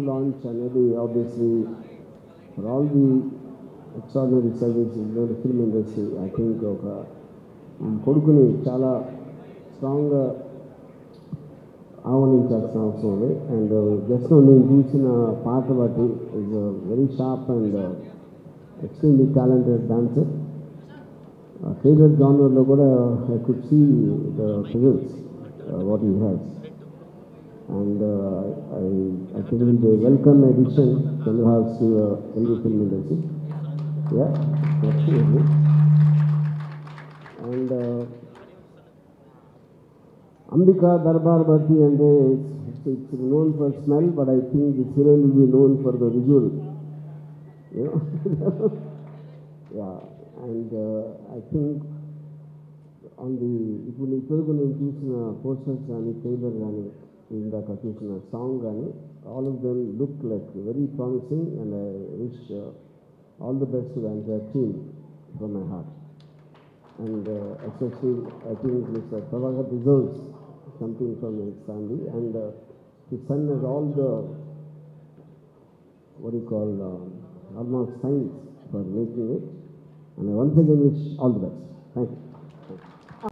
launch అనేది obviously for all the extraordinary services in the film industry, I think ఒక కొడుకుని చాలా స్ట్రాంగ్గా ఆహ్వానించాల్సిన అవసరం ఉంది. అండ్ జస్ట్ నేను చూసిన పాట బట్టి is very sharp and extremely talented dancer. Favourite జానర్లో కూడా I could see the figures what he has. And I think it will be a welcome addition Chandrahas to Telugu film industry. Yeah, absolutely. And Ambika Darbar Bharti, and it's known for smell, but I think this heroine will be known for the visual. You know? Yeah, and I think on the ఇప్పుడు నేను చూసిన posters కానీ trailer కానీ ఇందాక చూసిన song కానీ all of them look like very promising. And I wish all the best to the entire team from my heart. And especially I think mister Prabhakar deserves something from his family. And his son he's all the what you call almost science for making it. And I once again wish all the best. Thank you.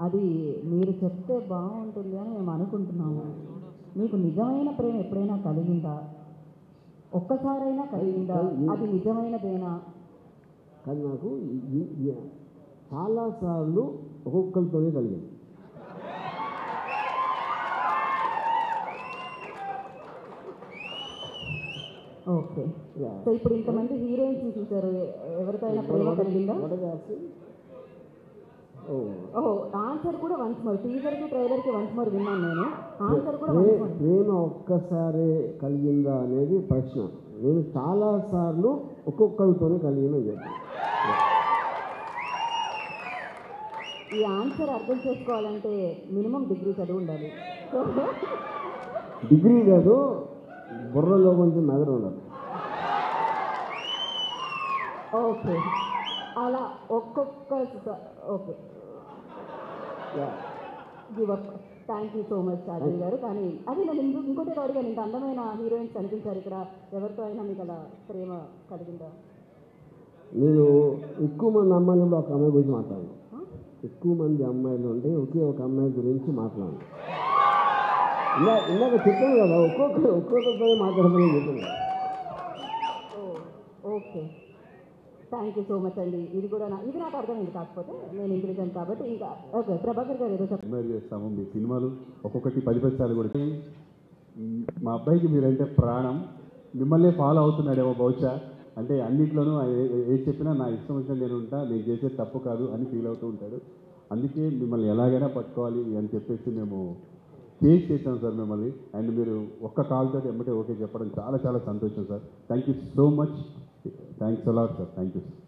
అది మీరు చెప్తే బాగుంటుంది అని మేము అనుకుంటున్నాము. మీకు నిజమైన ప్రేమ ఎప్పుడైనా కలిగిందా? ఒక్కసారైనా కలిగిందా? అది నిజమైనదేనా? కానీ నాకు చాలాసార్లు ఒక్కొక్కరితోనే కలిగింది. ఓకే, సో ఇప్పుడు ఇంతమంది హీరోయిన్స్ చూసారు, ఎవరితో అయినా ప్రేమ కలిగిందా? ఆన్సర్ కూడా వన్స్ మోర్, టీజర్కి ట్రైలర్కి వన్స్ మోర్ విన్నాను నేను. ఆన్సర్ కూడా ప్రేమ ఒక్కసారి కలిగిందా అనేది ప్రశ్న. నేను చాలాసార్లు ఒక్కొక్కరితోనే కలిగిందని చెప్పాను. ఈ ఆన్సర్ అర్థం చేసుకోవాలంటే మినిమం డిగ్రీ చదువు ఉండాలి. డిగ్రీ కాదు, బుర్రలో కొంచెం మెదడు ఉండాలి. ఓకే, అలా ఒక్కొక్క okay, give up. Thank you so much Ajay గారు. కానీ అది నేను ఇంకోటి అడిగాను, ఇంత అందమైన హీరోయిన్స్ కనిపించారు ఇక్కడ, ఎవరితో అయినా మీకు అలా ప్రేమ కలిగిందా? నేను ఎక్కువ మంది అమ్మాయిలు ఒక అమ్మాయి గురించి మాట్లాడాను. ఎక్కువ మంది అమ్మాయిలు ఉంటే ఒకే ఒక అమ్మాయి గురించి మాట్లాడాను. ఇందాక చెప్పాను కదా, ఒక్కొక్కరితో మాట్లాడమని చెప్పాను. Okay, thank you so much అండి. ఇది నాకు అర్థమైంది, కాకపోతే నేను ఇంటెలిజెంట్ కాబట్టి. ఇంకా ఓకే, ప్రభాకర్ గారు ఏదో అడ్మైర్ చేస్తాము మీ సినిమాలు, ఒక్కొక్కటి 10 సార్లు కూడా. మా అబ్బాయికి మీరంటే ప్రాణం, మిమ్మల్ని ఫాలో అవుతున్నాడేమో బహుశా. అంటే అన్నింటిలోనూ ఏది చెప్పినా నా ఇష్టం వచ్చిన నేను ఉంటా, నేను చేసేది తప్పు కాదు అని ఫీల్ అవుతూ ఉంటాడు. అందుకే మిమ్మల్ని ఎలాగైనా పట్టుకోవాలి అని చెప్పేసి మేము చేసి చేసాం సార్ మిమ్మల్ని. అండ్ మీరు ఒక్క కాల్తో ఎమ్మటే ఓకే చెప్పడం చాలా చాలా సంతోషం sir. Thank you so much. Thanks a lot sir. Thank you sir.